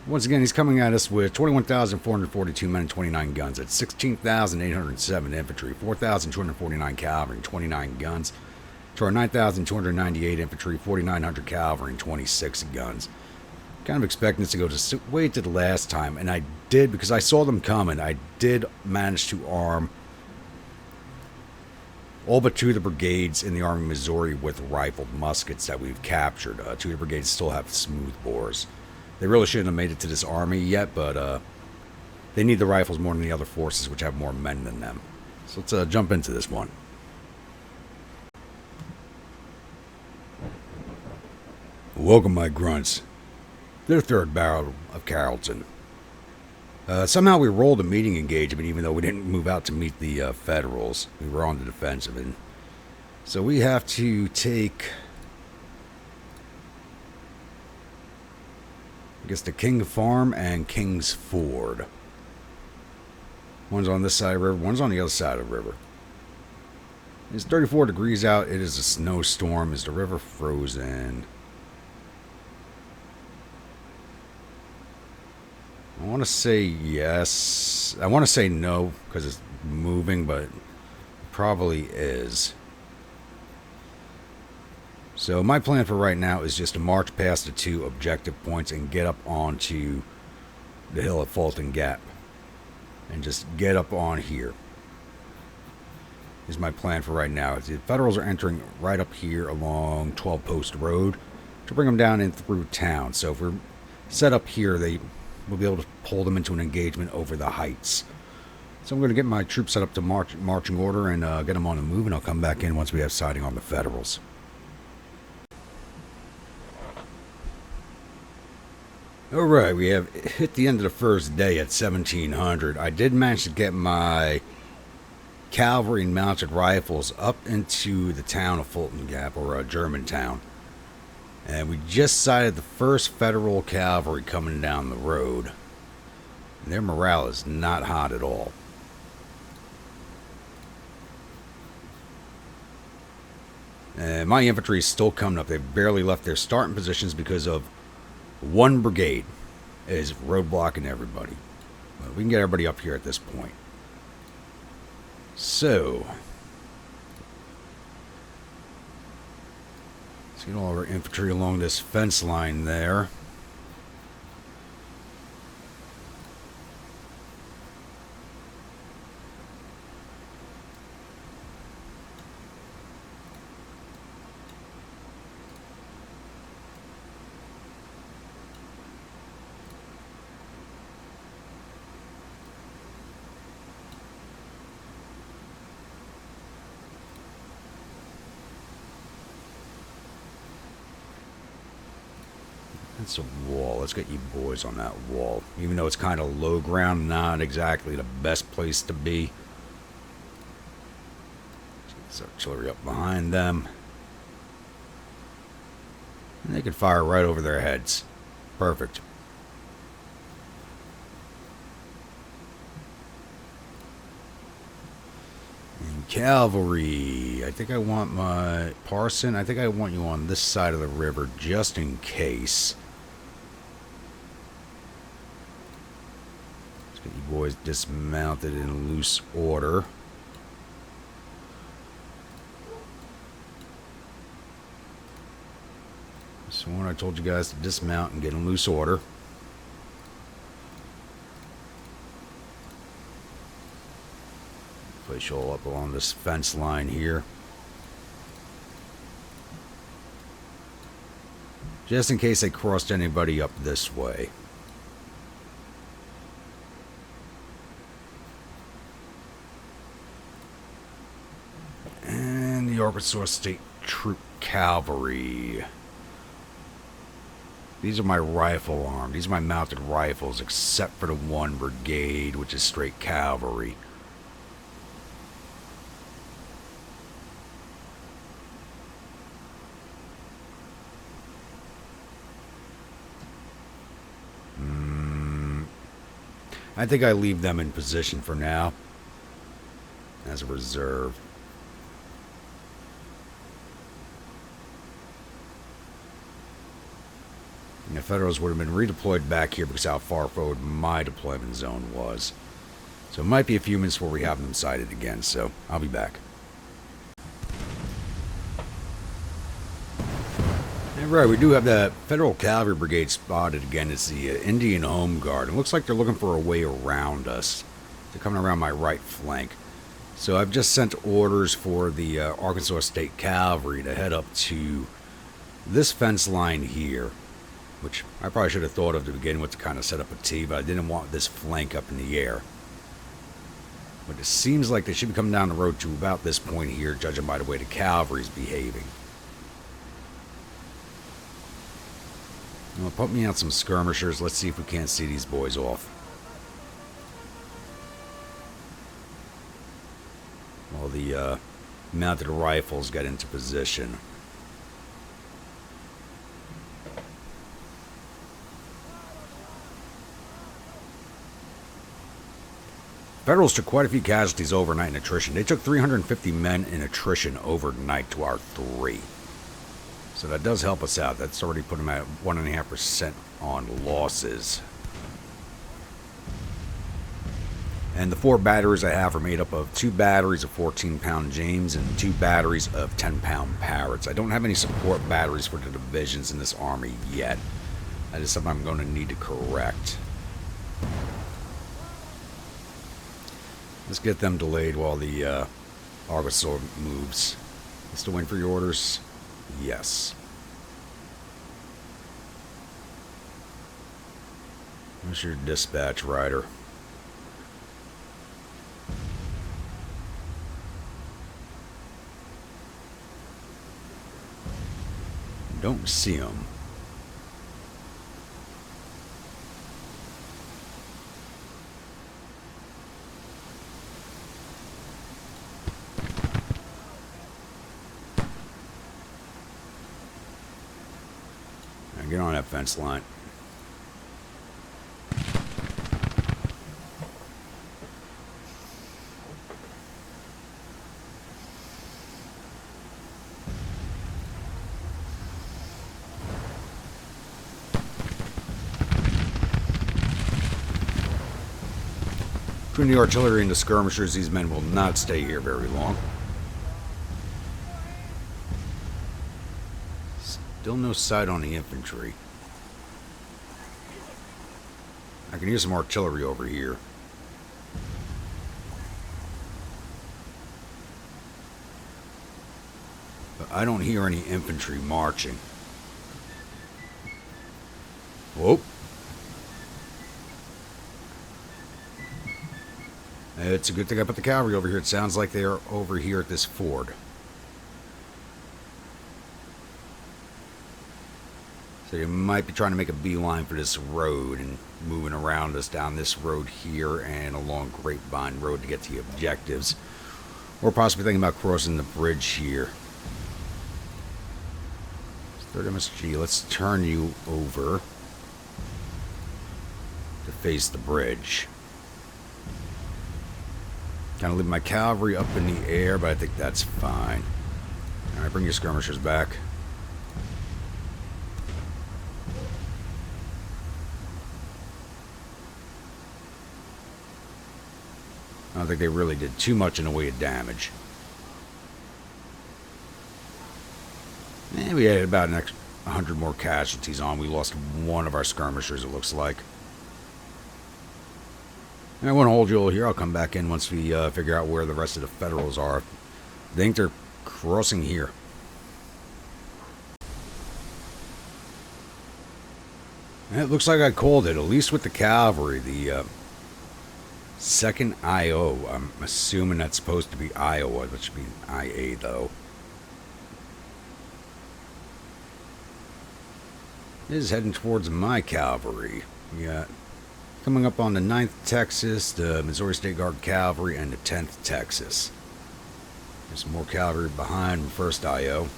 S1: Once again, he's coming at us with 21,442 men and 29 guns. That's 16,807 infantry, 4,249 cavalry, and 29 guns. To our 9,298 infantry, 4,900 cavalry, and 26 guns. Kind of expecting this to go to way to the last time, and I did, because I saw them coming. I did manage to arm all but two of the brigades in the Army of Missouri with rifled muskets that we've captured. Two of the brigades still have smooth bores. They really shouldn't have made it to this army yet, but they need the rifles more than the other forces, which have more men than them. So let's jump into this one. Welcome, my grunts. Their third battle of Carrollton. Somehow we rolled a meeting engagement, even though we didn't move out to meet the Federals. We were on the defensive, and so we have to take, I guess, the King Farm and King's Ford. One's on this side of the river, one's on the other side of the river. It's 34 degrees out. It is a snowstorm. Is the river frozen? I want to say yes. I want to say no because it's moving, but it probably is. So my plan for right now is just to march past the two objective points and get up onto the hill at Fulton Gap. And just get up on here. Is my plan for right now. The Federals are entering right up here along 12 Post Road to bring them down in through town. So if we're set up here, we'll be able to pull them into an engagement over the heights. So I'm going to get my troops set up to marching order and get them on the move, and I'll come back in once we have sighting on the Federals. Alright, we have hit the end of the first day at 1700. I did manage to get my cavalry and mounted rifles up into the town of Fulton Gap, or Germantown. And we just sighted the first Federal cavalry coming down the road. And their morale is not hot at all. And my infantry is still coming up. They've barely left their starting positions because of one brigade is roadblocking everybody. Well, we can get everybody up here at this point. So, Let's get all of our infantry along this fence line there. It's a wall. Let's get you boys on that wall. Even though it's kind of low ground, not exactly the best place to be. Let's get this artillery up behind them. And they can fire right over their heads. Perfect. And cavalry. I think I want my Parson. I think I want you on this side of the river just in case. Get you boys dismounted in loose order. So when I told you guys to dismount and get in loose order. Place you all up along this fence line here. Just in case they crossed anybody up this way. Arkansas State Troop Cavalry. These are my rifle arm. These are my mounted rifles, except for the 1 brigade, which is straight cavalry. I think I leave them in position for now as a reserve. And the Federals would have been redeployed back here because how far forward my deployment zone was. So it might be a few minutes before we have them sighted again, so I'll be back. Right, we do have the Federal Cavalry Brigade spotted again. It's the Indian Home Guard. It looks like they're looking for a way around us. They're coming around my right flank. So I've just sent orders for the Arkansas State Cavalry to head up to this fence line here, which I probably should have thought of to begin with to kind of set up a T, but I didn't want this flank up in the air. But it seems like they should be coming down the road to about this point here, judging by the way the cavalry's behaving. Well, put me out some skirmishers. Let's see if we can't see these boys off. While the mounted rifles get into position. Federals took quite a few casualties overnight in attrition. They took 350 men in attrition overnight to our 3. So that does help us out. That's already put them at 1.5% on losses. And the 4 batteries I have are made up of 2 batteries of 14-pound James and 2 batteries of 10-pound Parrots. I don't have any support batteries for the divisions in this army yet. That is something I'm going to need to correct. Let's get them delayed while the Arkansas moves. Still waiting for your orders? Yes. Where's your dispatch rider? Don't see him. Now get on that fence line. Between the artillery and the skirmishers, these men will not stay here very long. Still no sight on the infantry. I can use some artillery over here. But I don't hear any infantry marching. Whoa. It's a good thing I put the cavalry over here. It sounds like they are over here at this ford. So you might be trying to make a beeline for this road and moving around us down this road here and along Grapevine Road to get to the objectives. Or possibly thinking about crossing the bridge here. 3rd MSG, let's turn you over to face the bridge. Kind of leave my cavalry up in the air, but I think that's fine. Alright, bring your skirmishers back. I don't think they really did too much in the way of damage. And we had about an extra 100 more casualties on. We lost one of our skirmishers, it looks like. And I won't hold you all here. I'll come back in once we figure out where the rest of the Federals are. I think they're crossing here. And it looks like I called it, at least with the cavalry. The 2nd I.O. I'm assuming that's supposed to be Iowa. That should be IA, though. It is heading towards my cavalry. We got coming up on the 9th Texas, the Missouri State Guard Cavalry, and the 10th Texas. There's some more cavalry behind 1st I.O.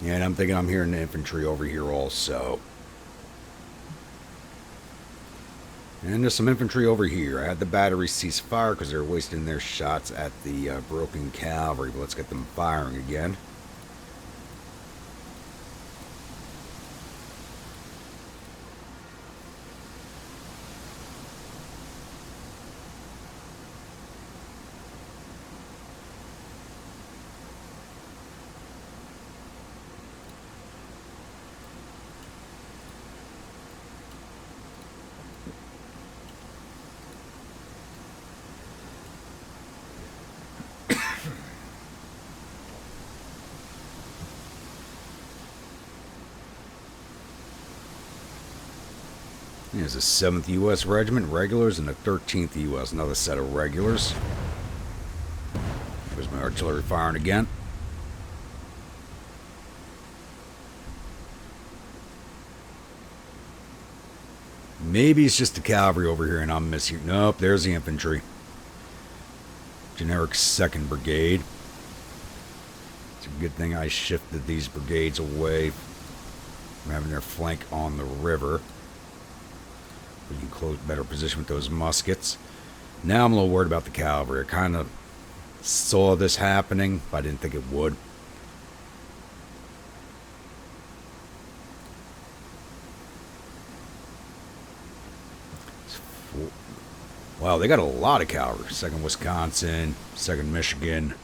S1: And I'm thinking I'm hearing the infantry over here also. And there's some infantry over here. I had the battery cease fire because they're wasting their shots at the broken cavalry. But let's get them firing again. There's the 7th U.S. Regiment, regulars, and the 13th U.S., another set of regulars. There's my artillery firing again. Maybe it's just the cavalry over here and I'm missing. Nope, there's the infantry. Generic 2nd Brigade. It's a good thing I shifted these brigades away from having their flank on the river. We can close better position with those muskets. Now I'm a little worried about the cavalry. I kind of saw this happening, but I didn't think it would. Wow, they got a lot of cavalry. 2nd Wisconsin, 2nd Michigan.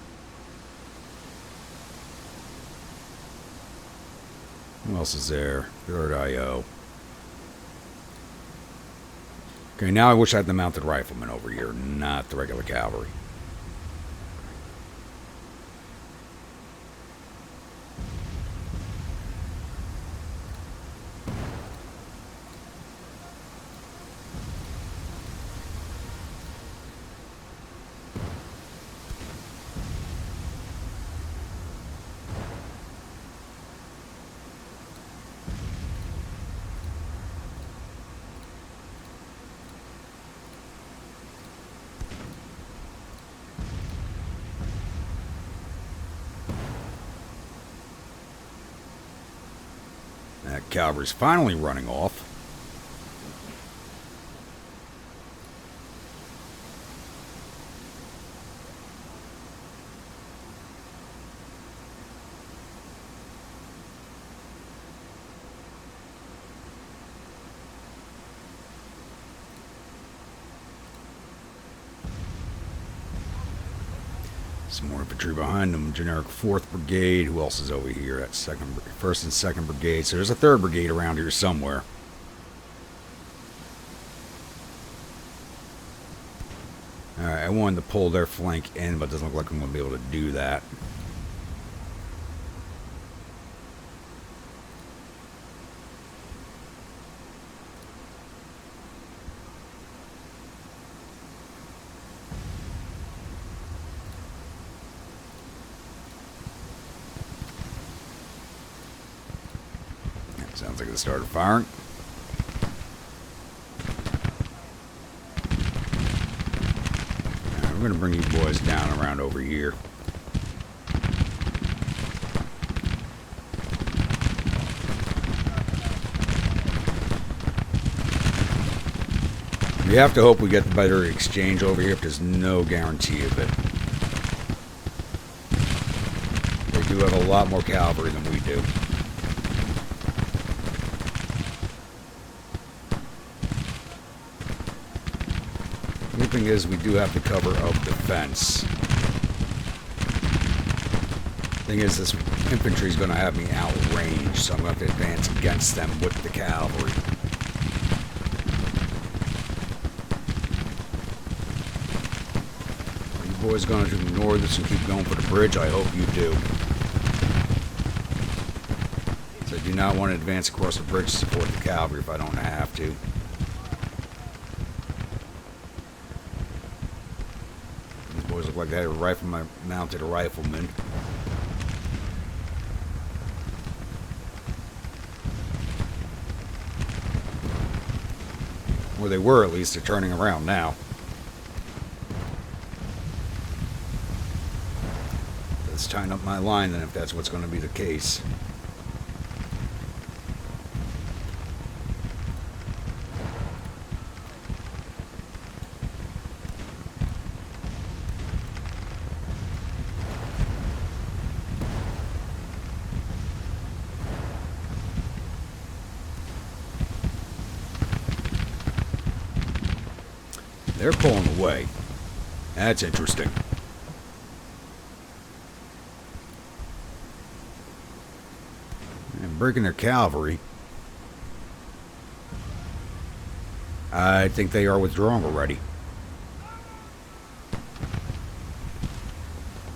S1: Who else is there? 3rd I.O. Okay, now I wish I had the mounted riflemen over here, not the regular cavalry. That cavalry's finally running off. Some more infantry behind them. Generic 4th Brigade. Who else is over here? That's 1st and 2nd Brigade. So there's a 3rd Brigade around here somewhere. Alright, I wanted to pull their flank in, but it doesn't look like I'm going to be able to do that. Sounds like it started firing. We're going to bring you boys down around over here. We have to hope we get the better exchange over here, but there's no guarantee of it. They do have a lot more cavalry than we do. The thing is, we do have the cover of defense. Thing is, this infantry is going to have me outranged, so I'm going to have to advance against them with the cavalry. Are you boys going to ignore this and keep going for the bridge? I hope you do. So I do not want to advance across the bridge to support the cavalry if I don't have to. Boys look like they had a rifleman mounted a rifleman. Or they were, at least. They're turning around now. Let's tighten up my line then, if that's what's going to be the case. They're pulling away. That's interesting. And breaking their cavalry. I think they are withdrawing already.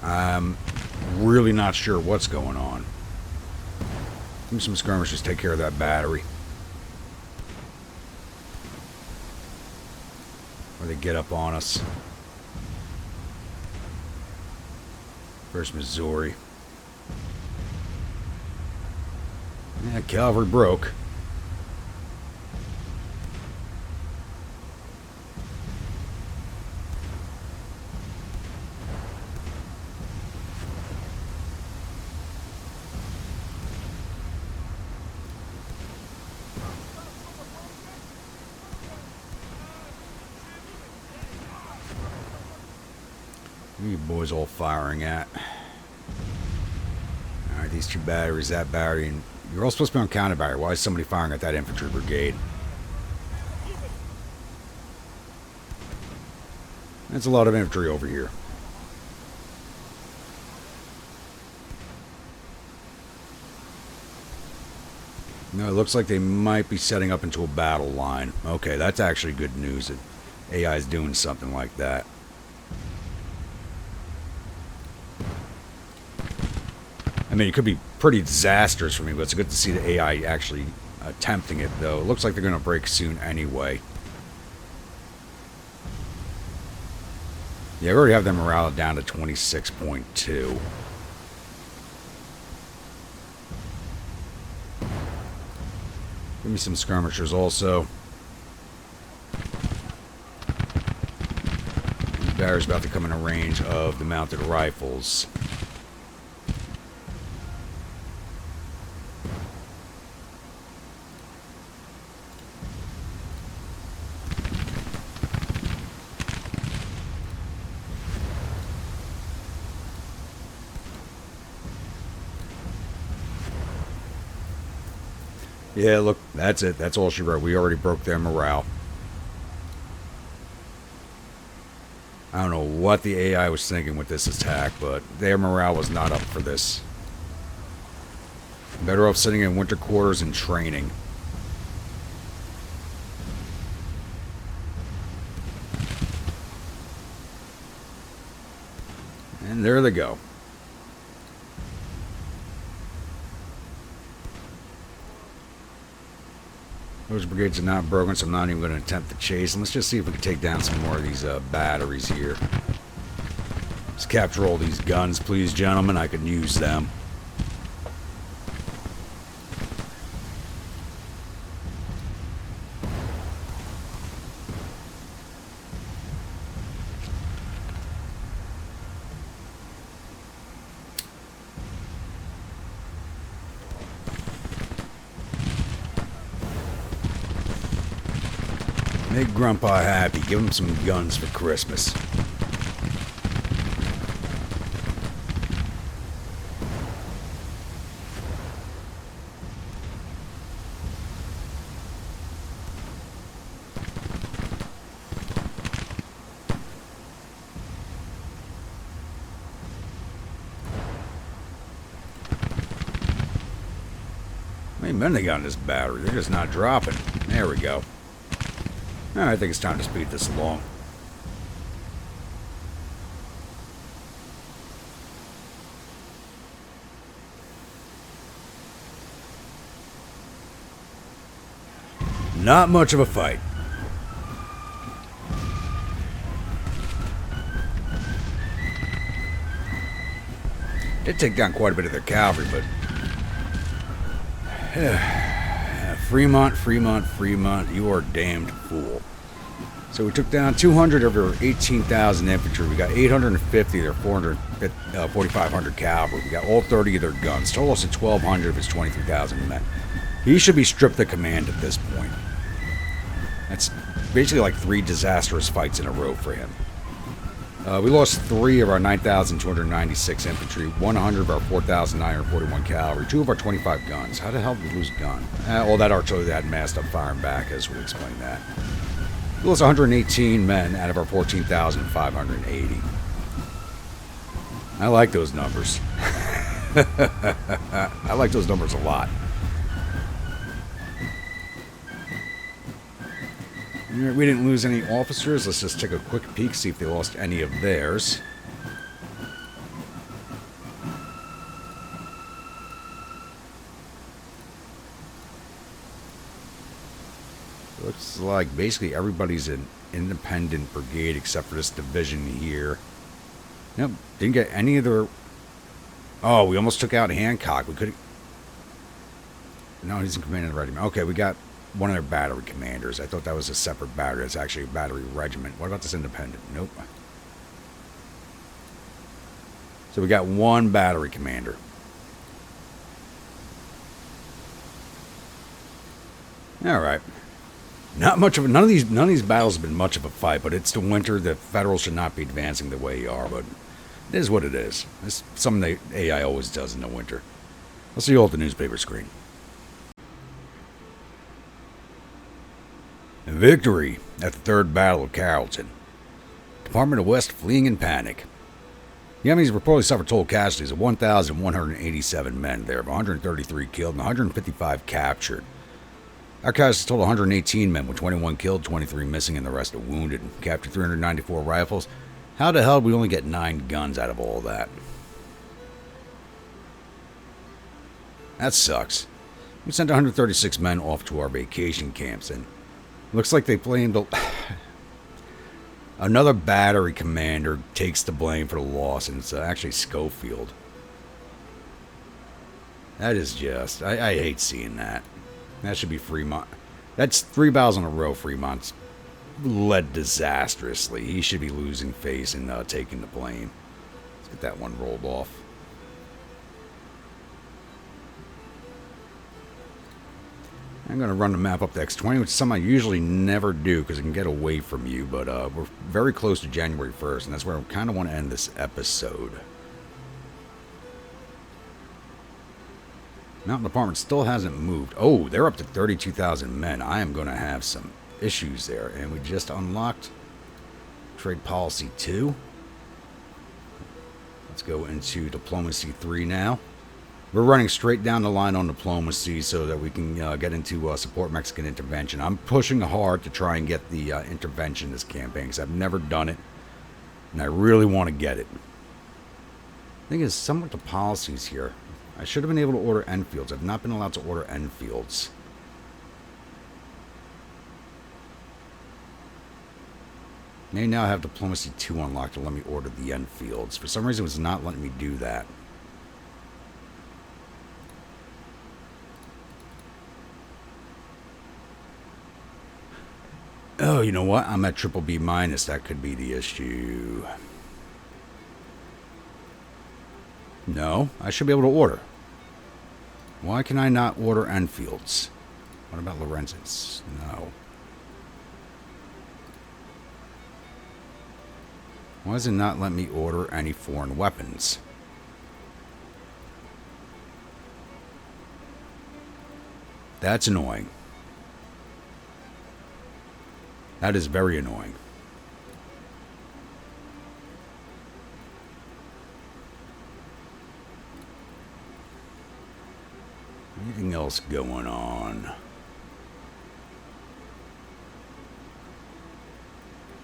S1: I'm really not sure what's going on. Give me some skirmishers, take care of that battery. Or they get up on us. 1st Missouri. Yeah, cavalry broke. What are you boys all firing at? Alright, these 2 batteries, that battery, and you're all supposed to be on counter battery. Why is somebody firing at that infantry brigade? That's a lot of infantry over here. No, it looks like they might be setting up into a battle line. Okay, that's actually good news that AI is doing something like that. I mean, it could be pretty disastrous for me, but it's good to see the AI actually attempting it, though. It looks like they're going to break soon anyway. Yeah, we already have their morale down to 26.2. Give me some skirmishers also. The battery's about to come in range of the mounted rifles. Yeah, look, that's it. That's all she wrote. We already broke their morale. I don't know what the AI was thinking with this attack, but their morale was not up for this. Better off sitting in winter quarters and training. And there they go. Those brigades are not broken, so I'm not even going to attempt to chase them. Let's just see if we can take down some more of these batteries here. Let's capture all these guns, please, gentlemen. I could use them. Make Grandpa happy. Give him some guns for Christmas. How many men they got in this battery? They're just not dropping. There we go. I think it's time to speed this along. Not much of a fight. Did take down quite a bit of their cavalry, but Fremont, you are a damned fool. So we took down 200 of their 18,000 infantry. We got 850 of their 4,500 cavalry. We got all 30 of their guns. Total loss of 1,200 of his 23,000 men. He should be stripped of command at this point. That's basically like 3 disastrous fights in a row for him. We lost 3 of our 9,296 infantry, 100 of our 4,941 cavalry, 2 of our 25 guns. How the hell did we lose a gun? All that artillery had massed up firing back, as we'll explain that. We lost 118 men out of our 14,580. I like those numbers. I like those numbers a lot. We didn't lose any officers. Let's just take a quick peek, see if they lost any of theirs. Looks like basically everybody's an independent brigade except for this division here. Yep, didn't get any of their... Oh, we almost took out Hancock. We could... No, he's in command of the regiment. Okay, we got one of their battery commanders. I thought that was a separate battery. It's actually a battery regiment. What about this independent? Nope. So we got one battery commander. All right. Not much of a, none of these battles have been much of a fight, but it's the winter. The Federals should not be advancing the way you are, but it is what it is. It's something the AI always does in the winter. I'll see you all at the newspaper screen. Victory at the Third Battle of Carrollton. Department of West fleeing in panic. The enemies reportedly suffered total casualties of 1,187 men. There were 133 killed and 155 captured. Our casualties totaled 118 men, with 21 killed, 23 missing, and the rest are wounded. Captured 394 rifles. How the hell did we only get 9 guns out of all that? That sucks. We sent 136 men off to our vacation camps, and looks like they blamed another battery commander takes the blame for the loss, and it's actually Schofield. That is just... I hate seeing that. That should be Fremont. That's 3 battles in a row Fremont's led disastrously. He should be losing face and taking the blame. Let's get that one rolled off. I'm going to run the map up to X20, which is something I usually never do because it can get away from you, but we're very close to January 1st, and that's where I kind of want to end this episode. Mountain Department still hasn't moved. Oh, they're up to 32,000 men. I am going to have some issues there, and we just unlocked Trade Policy 2. Let's go into Diplomacy 3 now. We're running straight down the line on Diplomacy so that we can get into Support Mexican Intervention. I'm pushing hard to try and get the intervention this campaign because I've never done it, and I really want to get it. The thing is, some of the policies here, I should have been able to order Enfields. I've not been allowed to order Enfields. May now have Diplomacy 2 unlocked to let me order the Enfields. For some reason, it was not letting me do that. Oh, you know what? I'm at triple B minus. That could be the issue. No, I should be able to order. Why can I not order Enfields? What about Lorenzens? No. Why does it not let me order any foreign weapons? That's annoying. That is very annoying. Anything else going on?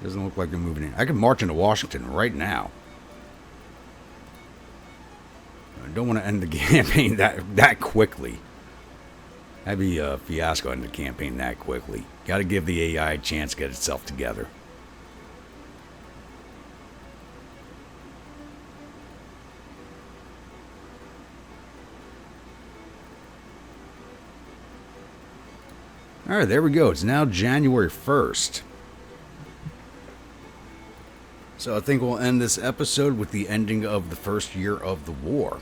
S1: Doesn't look like they're moving in. I can march into Washington right now. I don't want to end the campaign that quickly. That'd be a fiasco in the campaign that quickly. Got to give the AI a chance to get itself together. Alright, there we go. It's now January 1st. So I think we'll end this episode with the ending of the first year of the war.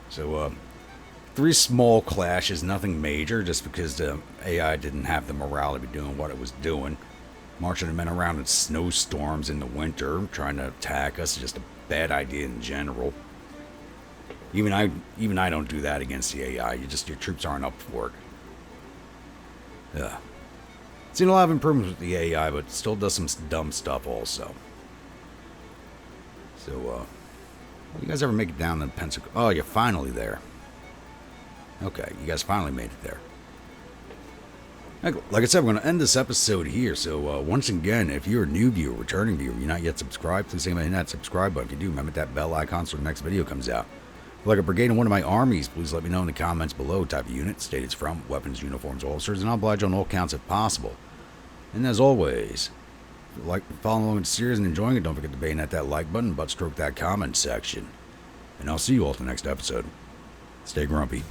S1: So, 3 small clashes, nothing major, just because the AI didn't have the morale to be doing what it was doing. Marching the men around in snowstorms in the winter, trying to attack us, is just a bad idea in general. Even I don't do that against the AI. Your troops aren't up for it. Yeah. Seen a lot of improvements with the AI, but still does some dumb stuff also. So, you guys ever make it down to Pensacola? Oh, you're finally there. Okay, you guys finally made it there. Like I said, we're going to end this episode here. So, once again, if you're a new viewer, returning viewer, you're not yet subscribed, please hit that subscribe button. If you do, remember that bell icon so the next video comes out. If you'd like a brigade in one of my armies, please let me know in the comments below. Type of unit, state it's from, weapons, uniforms, officers, and I'll oblige on all counts if possible. And as always, if you like following along with the series and enjoying it, don't forget to bayonet that like button, butt stroke that comment section. And I'll see you all at the next episode. Stay grumpy.